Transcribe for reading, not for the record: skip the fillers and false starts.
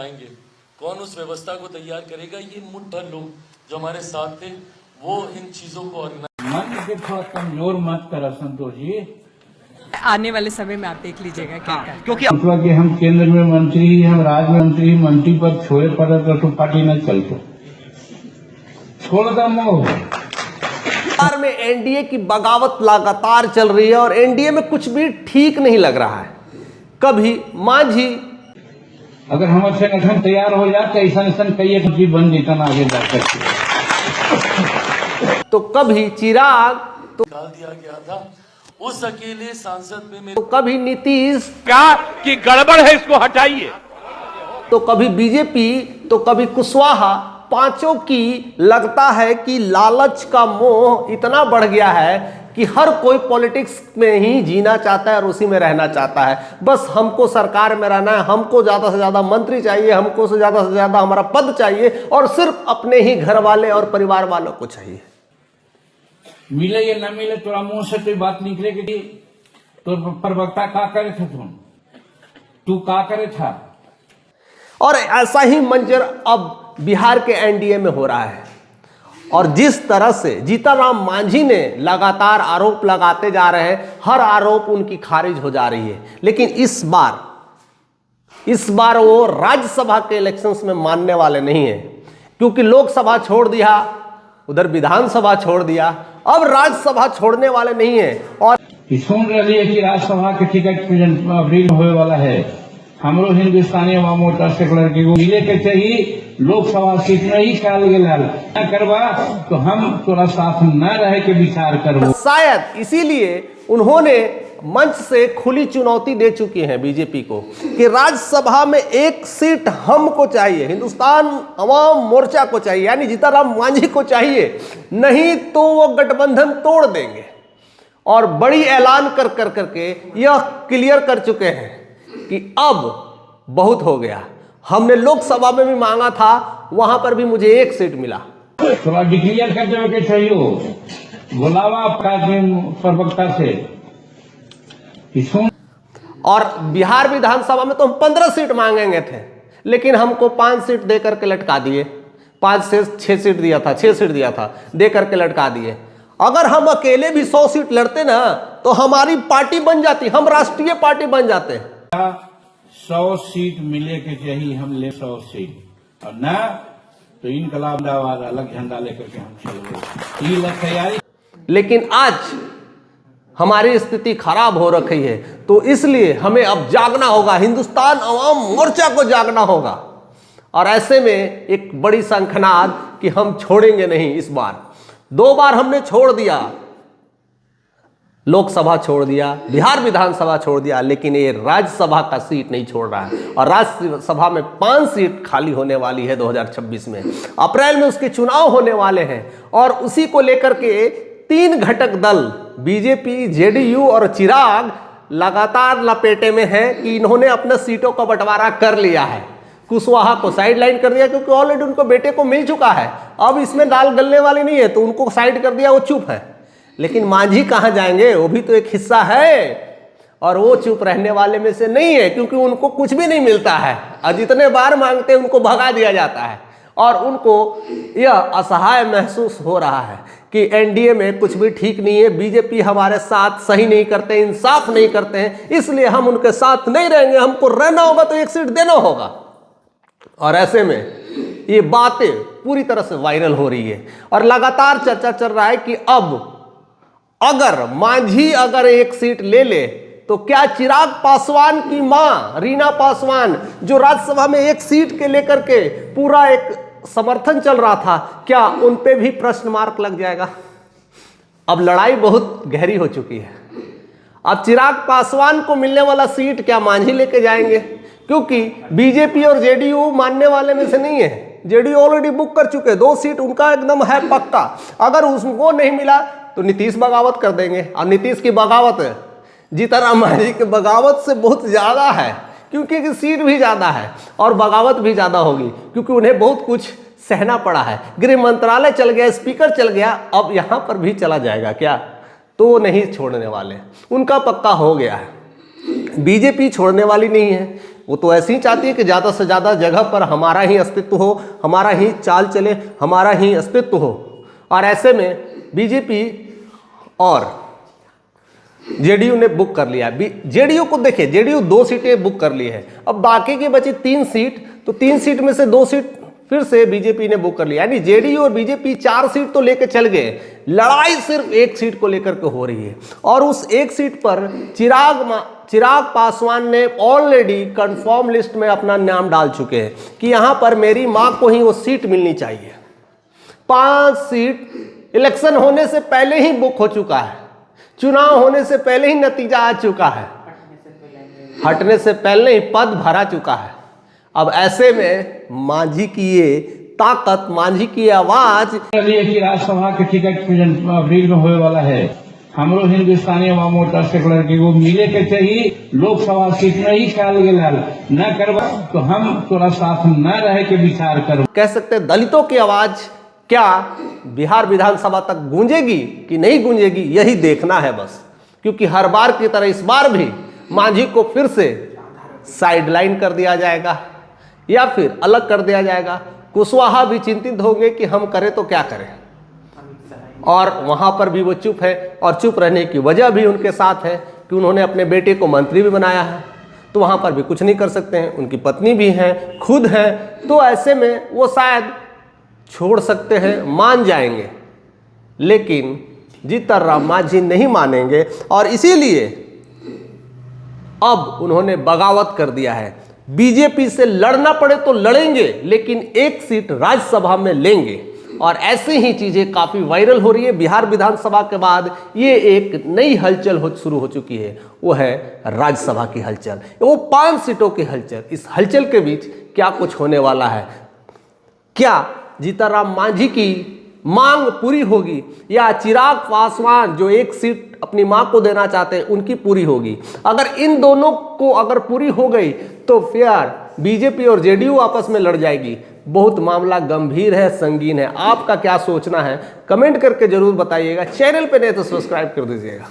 आएंगे, कौन उस व्यवस्था को तैयार करेगा? ये मुठ भर लोग जो हमारे साथ थे वो इन चीजों को मन के थोड़ा कमजोर मत करो संतोष जी। आने वाले समय में आप देख लीजिएगा क्या क्या, क्योंकि हम केंद्र में मंत्री, हम राज्य में मंत्री पर छोड़े पड़े तो पार्टी न चलते, छोड़ दो मोह। बिहार में एनडीए की बगावत लगातार चल रही है और एनडीए में कुछ भी ठीक नहीं लग रहा है। कभी मांझी, अगर हमारे संगठन तैयार हो जाते ऐसा ऐसा कई बन जीता आगे जा सकते, तो कभी चिराग, तो निकाल दिया गया था। उस अकेले सांसद पे मेरे तो कभी नीतीश, क्या कि गड़बड़ है, इसको हटाइए। तो कभी बीजेपी, तो कभी कुशवाहा, पांचों की लगता है कि लालच का मोह इतना बढ़ गया है कि हर कोई पॉलिटिक्स में ही जीना चाहता है और उसी में रहना चाहता है। बस हमको सरकार में रहना है, हमको ज्यादा से ज्यादा मंत्री चाहिए, हमको से ज्यादा हमारा पद चाहिए और सिर्फ अपने ही घर वाले और परिवार वालों को चाहिए। मिले या न मिले तोरा मुंह से कोई बात निकलेगी तो प्रवक्ता का करे थे, तू का करे था। और ऐसा ही मंजर अब बिहार के एनडीए में हो रहा है और जिस तरह से जीतनराम मांझी ने लगातार आरोप लगाते जा रहे हैं, हर आरोप उनकी खारिज हो जा रही है। लेकिन इस बार वो राज्यसभा के इलेक्शंस में मानने वाले नहीं है, क्योंकि लोकसभा छोड़ दिया, उधर विधानसभा छोड़ दिया, अब राज्यसभा छोड़ने वाले नहीं है। और सुन रही है कि राज्यसभा के टिकट अप्रैल होने वाला है। हमरो हिंदुस्तानी अवाम मोर्चा से लड़के को मिले के चाहिए लोकसभा सीट में ही ख्याल न करवा तो हम थोड़ा साथ न रहे के विचार करबो। शायद इसीलिए उन्होंने मंच से खुली चुनौती दे चुकी हैं बीजेपी को कि राज्यसभा में एक सीट हमको चाहिए, हिंदुस्तान अवाम मोर्चा को चाहिए, यानी जीतनराम मांझी को चाहिए, नहीं तो वो गठबंधन तोड़ देंगे। और बड़ी ऐलान कर करके यह क्लियर कर चुके हैं कि अब बहुत हो गया। हमने लोकसभा में भी मांगा था, वहां पर भी मुझे एक सीट मिला। थोड़ा डिक्लेयर कर देवे के चाहिए, बुलावा आपका प्रवक्ता से। और बिहार विधानसभा में तो हम 15 सीट मांगेंगे थे, लेकिन हमको 5 सीट दे करके लटका दिए। 5 से 6 सीट दिया था, 6 सीट दिया था, दे करके लटका दिए। अगर हम अकेले भी 100 सीट लड़ते ना तो हमारी पार्टी बन जाती, हम राष्ट्रीय पार्टी बन जाते। 100 सीट मिले के चाहिए, हम ले 100 सीट और न तो इनकलाब अलग झंडा लेकर के हम चल गए तैयारी। लेकिन आज हमारी स्थिति खराब हो रखी है, तो इसलिए हमें अब जागना होगा, हिंदुस्तान अवाम मोर्चा को जागना होगा। और ऐसे में एक बड़ी शंखनाद कि हम छोड़ेंगे नहीं। इस बार 2 बार हमने छोड़ दिया, लोकसभा छोड़ दिया, बिहार विधानसभा छोड़ दिया, लेकिन ये राज्यसभा का सीट नहीं छोड़ रहा है। और राज्यसभा में 5 सीट खाली होने वाली है 2026 में। अप्रैल में उसके चुनाव होने वाले हैं और उसी को लेकर के 3 घटक दल बीजेपी, जेडीयू और चिराग लगातार लपेटे में हैं कि इन्होंने अपने सीटों का बंटवारा कर लिया है। कुशवाहा को साइडलाइन कर दिया क्योंकि ऑलरेडी उनको बेटे को मिल चुका है, अब इसमें दाल गलने वाली नहीं है, तो उनको साइड कर दिया, वो चुप है। लेकिन मांझी कहाँ जाएंगे? वो भी तो एक हिस्सा है और वो चुप रहने वाले में से नहीं है, क्योंकि उनको कुछ भी नहीं मिलता है और जितने बार मांगते हैं उनको भगा दिया जाता है। और उनको यह असहाय महसूस हो रहा है कि एनडीए में कुछ भी ठीक नहीं है, बीजेपी हमारे साथ सही नहीं करते, इंसाफ नहीं करते हैं, इसलिए हम उनके साथ नहीं रहेंगे। हमको रहना होगा तो एक सीट देना होगा। और ऐसे में ये बातें पूरी तरह से वायरल हो रही है और लगातार चर्चा चल रहा है कि अब अगर मांझी एक सीट ले ले तो क्या चिराग पासवान की मां रीना पासवान, जो राज्यसभा में एक सीट के लेकर के पूरा एक समर्थन चल रहा था, क्या उन पे भी प्रश्न मार्क लग जाएगा? अब लड़ाई बहुत गहरी हो चुकी है। अब चिराग पासवान को मिलने वाला सीट क्या मांझी लेके जाएंगे? क्योंकि बीजेपी और जेडीयू मानने वाले में से नहीं है। जेडीयू ऑलरेडी बुक कर चुके, 2 सीट उनका एकदम है पक्का। अगर उसको नहीं मिला तो नीतीश बगावत कर देंगे और नीतीश की बगावत जीतनराम मांझी की बगावत से बहुत ज़्यादा है, क्योंकि सीट भी ज़्यादा है और बगावत भी ज़्यादा होगी, क्योंकि उन्हें बहुत कुछ सहना पड़ा है। गृह मंत्रालय चल गया, स्पीकर चल गया, अब यहाँ पर भी चला जाएगा क्या? तो नहीं छोड़ने वाले, उनका पक्का हो गया है। बीजेपी छोड़ने वाली नहीं है, वो तो ऐसे ही चाहती है कि ज़्यादा से ज़्यादा जगह पर हमारा ही अस्तित्व हो, हमारा ही चाल चले, हमारा ही अस्तित्व हो। और ऐसे में बीजेपी और जेडीयू ने बुक कर लिया। जेडीयू को देखिए, जेडीयू 2 सीटें बुक कर ली है, अब बाकी की बची 3 सीट, तो 3 सीट में से 2 सीट फिर से बीजेपी ने बुक कर लिया। यानी जेडीयू और बीजेपी 4 सीट तो लेकर चल गए, लड़ाई सिर्फ 1 सीट को लेकर के हो रही है। और उस 1 सीट पर चिराग पासवान ने ऑलरेडी कंफर्म लिस्ट में अपना नाम डाल चुके हैं कि यहां पर मेरी मां को ही वो सीट मिलनी चाहिए। 5 सीट इलेक्शन होने से पहले ही बुक हो चुका है, चुनाव होने से पहले ही नतीजा आ चुका है, हटने से पहले ही पद भरा चुका है। अब ऐसे में मांझी की ये ताकत, मांझी की आवाज कि राज्यसभा के टिकट अप्रैल में होने वाला है। हमरो हिंदुस्तानी अवाम मोर्चा सेकुलर के वो मिले के चाहिए लोकसभा सीट में ही ख्याल गेलाल न करवा तो हम तोरा साथ न रहे के विचार करो। कह सकते हैं दलितों की आवाज क्या बिहार विधानसभा तक गूंजेगी कि नहीं गूंजेगी, यही देखना है बस। क्योंकि हर बार की तरह इस बार भी मांझी को फिर से साइडलाइन कर दिया जाएगा या फिर अलग कर दिया जाएगा। कुशवाहा भी चिंतित होंगे कि हम करें तो क्या करें, और वहां पर भी वो चुप है। और चुप रहने की वजह भी उनके साथ है कि उन्होंने अपने बेटे को मंत्री भी बनाया है, तो वहां पर भी कुछ नहीं कर सकते हैं। उनकी पत्नी भी हैं, खुद हैं, तो ऐसे में वो शायद छोड़ सकते हैं, मान जाएंगे। लेकिन जीतन राम मांझी नहीं मानेंगे और इसीलिए अब उन्होंने बगावत कर दिया है। बीजेपी से लड़ना पड़े तो लड़ेंगे, लेकिन 1 सीट राज्यसभा में लेंगे। और ऐसे ही चीजें काफी वायरल हो रही है। बिहार विधानसभा के बाद ये एक नई हलचल शुरू हो चुकी है, वो है राज्यसभा की हलचल, वो 5 सीटों की हलचल। इस हलचल के बीच क्या कुछ होने वाला है? क्या जीतन राम मांझी की मांग पूरी होगी या चिराग पासवान जो 1 सीट अपनी मां को देना चाहते हैं उनकी पूरी होगी? अगर इन दोनों को अगर पूरी हो गई तो फिर बीजेपी और जेडीयू आपस में लड़ जाएगी। बहुत मामला गंभीर है, संगीन है। आपका क्या सोचना है कमेंट करके जरूर बताइएगा। चैनल पे नहीं तो सब्सक्राइब कर दीजिएगा।